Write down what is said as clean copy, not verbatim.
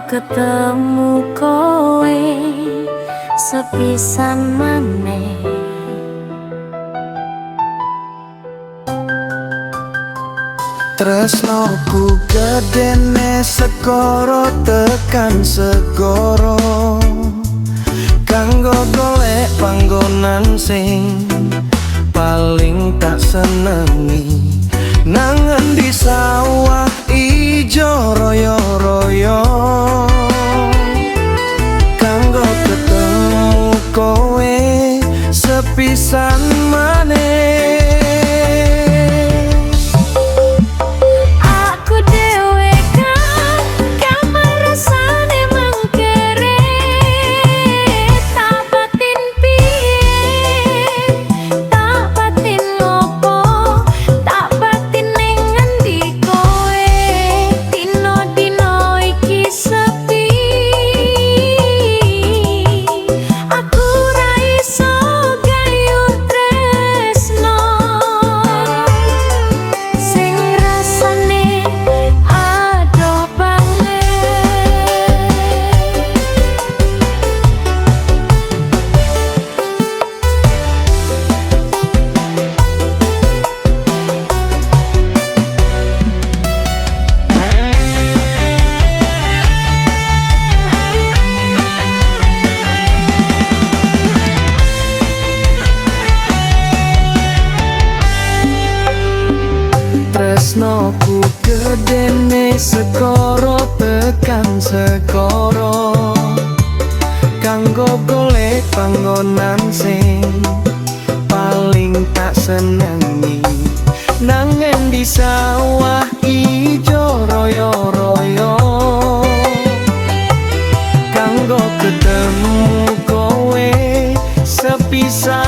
ketemu kowe sepisan maneh. Tresnoku gedene segoro tekan segoro, kanggo golek panggonan sing paling tak senengi. Nang endi sawah ijo royo-royo, kanggo ketemu kowe sepisan maneh. Tresnoku gedene segoro tekan segoro, kanggo golek panggonan sing paling tak senengi. Nang endi sawah ijo royo-royo, kanggo ketemu kowe sepisan